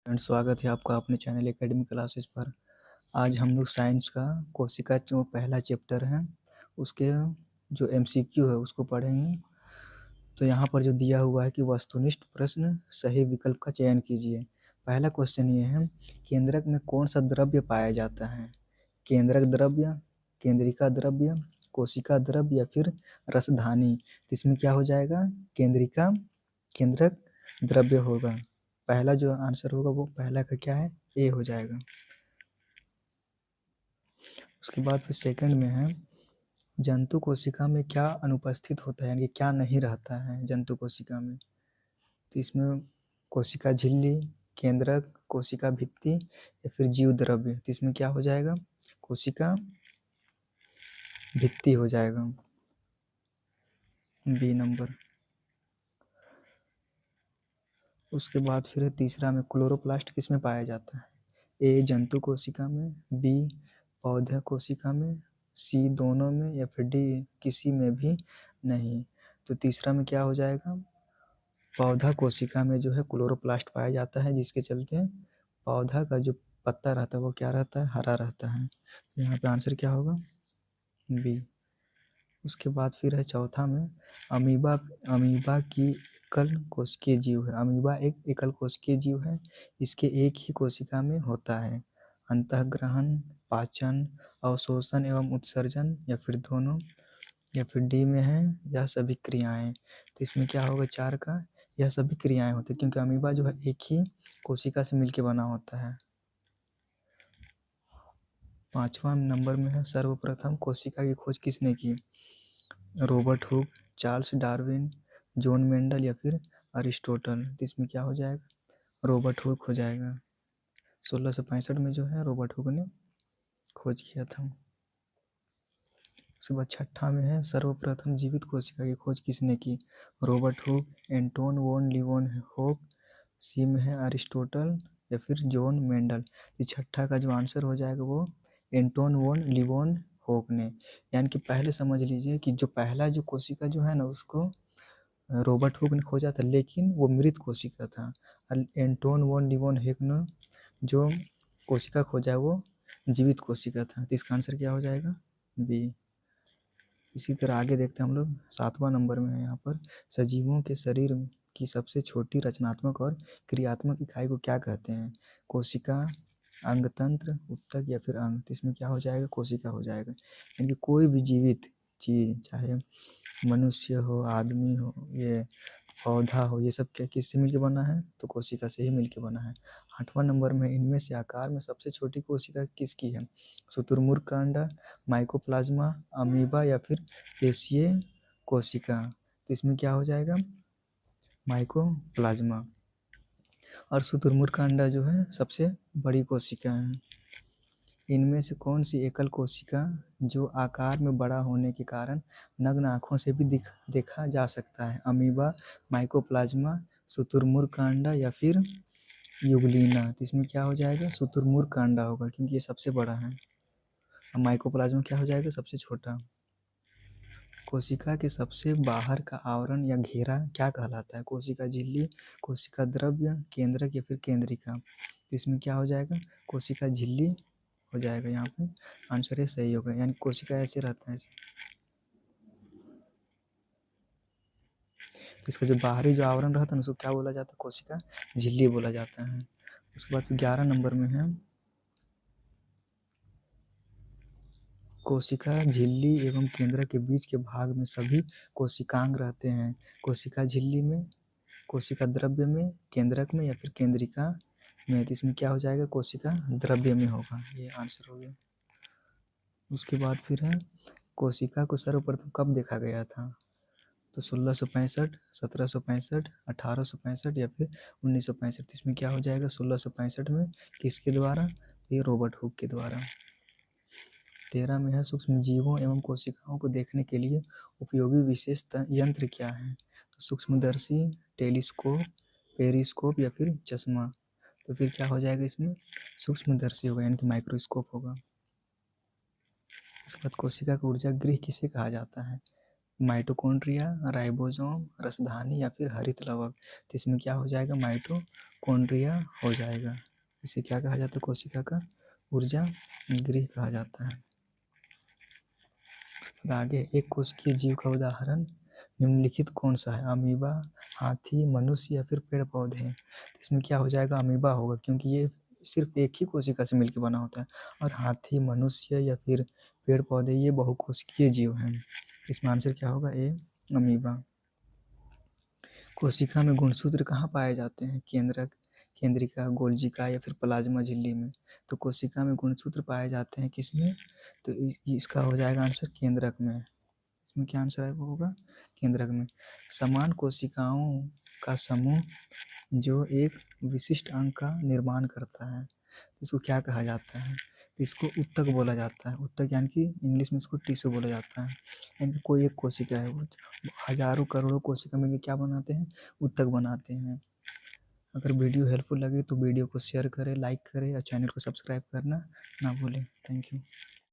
Friends, स्वागत है आपका अपने चैनल एकेडमी क्लासेस पर। आज हम लोग साइंस का कोशिका जो पहला चैप्टर है उसके जो एमसीक्यू है उसको पढ़ेंगे। तो यहाँ पर जो दिया हुआ है कि वस्तुनिष्ठ प्रश्न सही विकल्प का चयन कीजिए। पहला क्वेश्चन ये है, केंद्रक में कौन सा द्रव्य पाया जाता है? केंद्रक द्रव्य, केंद्रिका द्रव्य, कोशिका द्रव्य या फिर रसधानी। तो इसमें क्या हो जाएगा? केंद्रिका केंद्रक द्रव्य होगा। पहला जो आंसर होगा वो पहला का क्या है? ए हो जाएगा। उसके बाद फिर सेकंड में है, जंतु कोशिका में क्या अनुपस्थित होता है, यानी क्या नहीं रहता है जंतु कोशिका में? तो इसमें कोशिका झिल्ली, केंद्रक, कोशिका भित्ति या फिर जीव द्रव्य। तो इसमें क्या हो जाएगा? कोशिका भित्ति हो जाएगा, बी नंबर। उसके बाद फिर है तीसरा में, क्लोरोप्लास्ट किस में पाया जाता है? ए जंतु कोशिका में, बी पौधा कोशिका में, सी दोनों में या फिर डी किसी में भी नहीं। तो तीसरा में क्या हो जाएगा? पौधा कोशिका में जो है क्लोरोप्लास्ट पाया जाता है, जिसके चलते पौधा का जो पत्ता रहता है वो क्या रहता है? हरा रहता है। तो यहाँ पे आंसर क्या होगा? बी। उसके बाद फिर है चौथा में, अमीबा अमीबा की एकल कोशिकीय जीव है। अमीबा एक एकल कोशिकीय जीव है, इसके एक ही कोशिका में होता है। अंतःग्रहण, पाचन, अवशोषण एवं उत्सर्जन या फिर दोनों या फिर डी में है यह सभी क्रियाएं। तो इसमें क्या होगा? चार का यह सभी क्रियाएं होती है, क्योंकि अमीबा जो है एक ही कोशिका से मिलकर बना होता है। पांचवा नंबर में है, सर्वप्रथम कोशिका की खोज किसने की? Robert Hooke, Charles Darwin, John Mendel या फिर अरिस्टोटल। तो इसमें क्या हो जाएगा? रॉबर्ट हुक हो जाएगा। 1665 में जो है रॉबर्ट हुक ने खोज किया था। उसके बाद छठा में है, सर्वप्रथम जीवित कोशिका की खोज किसने की? रॉबर्ट हुक, एंटोन वॉन लीवनहोक, सी में है अरिस्टोटल या फिर जॉन मेंडल। तो छठा का जो आंसर हो जाएगा वो एंटोन वॉन लीवनहोक ने। यानी कि पहले समझ लीजिए कि जो पहला जो कोशिका जो है ना उसको रॉबर्ट हुक ने खोजा था, लेकिन वो मृत कोशिका था। एंटोन वॉन लीवनहोक ने जो कोशिका खोजा है वो जीवित कोशिका था। तो इसका आंसर क्या हो जाएगा? बी। इसी तरह आगे देखते हैं हम लोग। सातवां नंबर में है यहाँ पर, सजीवों के शरीर की सबसे छोटी रचनात्मक और क्रियात्मक इकाई को क्या कहते हैं? कोशिका, अंगतंत्र, ऊतक या फिर अंग। तो इसमें क्या हो जाएगा? कोशिका हो जाएगा। यानी कि कोई भी जीवित चीज, चाहे मनुष्य हो, आदमी हो, ये पौधा हो, ये सब क्या किससे मिलके बना है? तो कोशिका से ही मिलके बना है। आठवां नंबर में, इनमें से आकार में सबसे छोटी कोशिका किसकी है? शुतुरमुर्ग का अंडा, माइकोप्लाज्मा, अमीबा या फिर पेशीय कोशिका। तो इसमें क्या हो जाएगा? माइकोप्लाज्मा। और शुतुरमुर्ग का अंडा जो है सबसे बड़ी कोशिका है। इनमें से कौन सी एकल कोशिका जो आकार में बड़ा होने के कारण नग्न आँखों से भी देखा जा सकता है? अमीबा, माइकोप्लाज्मा, शुतुरमुर्ग का अंडा या फिर यूग्लिना। तो इसमें क्या हो जाएगा? शुतुरमुर्ग का अंडा होगा, क्योंकि ये सबसे बड़ा है। और माइकोप्लाज्मा क्या हो जाएगा? सबसे छोटा। कोशिका के सबसे बाहर का आवरण या घेरा क्या कहलाता है? कोशिका झिल्ली, कोशिका द्रव्य, केंद्रक या फिर केंद्रिका। तो इसमें क्या हो जाएगा? कोशिका झिल्ली हो जाएगा। यहाँ पे आंसर ये सही होगा, यानी कोशिका ऐसे रहता है ऐसे। तो इसका जो बाहरी जो आवरण रहता है उसको क्या बोला जाता है? कोशिका झिल्ली बोला जाता है। उसके बाद 11 नंबर में है, कोशिका झिल्ली एवं केंद्रक के बीच के भाग में सभी कोशिकांग रहते हैं। कोशिका झिल्ली में, कोशिका द्रव्य में, केंद्रक में या फिर केंद्रिका में। तो इसमें क्या हो जाएगा? कोशिका द्रव्य में होगा, ये आंसर हो गया। उसके बाद फिर है, कोशिका को सर्वप्रथम कब देखा गया था? तो 1665, 1765, 1865 या फिर 1965। इसमें क्या हो जाएगा? 1665 में। किसके द्वारा? ये रॉबर्ट हुक के द्वारा। 13 में है, सूक्ष्म जीवों एवं कोशिकाओं को देखने के लिए उपयोगी विशेष यंत्र क्या है? तो सूक्ष्मदर्शी, टेलीस्कोप, पेरिस्कोप या फिर चश्मा। तो फिर क्या हो जाएगा? इसमें सूक्ष्मदर्शी होगा, यानी कि माइक्रोस्कोप होगा। उसके बाद कोशिका का ऊर्जा गृह किसे कहा जाता है? माइटोकॉन्ड्रिया, राइबोसोम, रसधानी या फिर हरित लवक। तो इसमें क्या हो जाएगा, माइटोकॉन्ड्रिया हो जाएगा। इसे क्या कहा जाता है, कोशिका का ऊर्जा गृह कहा जाता है। उसके बाद आगे, एक कोशिकीय जीव का उदाहरण निम्नलिखित कौन सा है, अमीबा, हाथी, मनुष्य या फिर पेड़ पौधे। तो इसमें क्या हो जाएगा, अमीबा होगा, क्योंकि ये सिर्फ एक ही कोशिका से मिलकर बना होता है। और हाथी, मनुष्य या फिर पेड़ पौधे ये बहुकोशिकीय जीव हैं। इसमें आंसर क्या होगा, ए, अमीबा। कोशिका में गुणसूत्र कहाँ पाए जाते हैं, केंद्रक, केंद्रिका, गोल्जिका या फिर प्लाज्मा झिल्ली में। तो कोशिका में गुणसूत्र पाए जाते हैं किसमें, तो इसका हो जाएगा आंसर केंद्रक में। इसमें क्या आंसर है, वो होगा केंद्रक में। समान कोशिकाओं का समूह जो एक विशिष्ट अंग का निर्माण करता है, इसको क्या कहा जाता है, इसको उत्तक बोला जाता है। उत्तक यानी कि इंग्लिश में इसको टिश्यू बोला जाता है। यानी कि कोई एक कोशिका है, वो हजारों करोड़ों कोशिका मिलकर क्या बनाते हैं, उत्तक बनाते हैं। अगर वीडियो हेल्पफुल लगे तो वीडियो को शेयर करें, लाइक करें और चैनल को सब्सक्राइब करना ना भूलें। Thank you.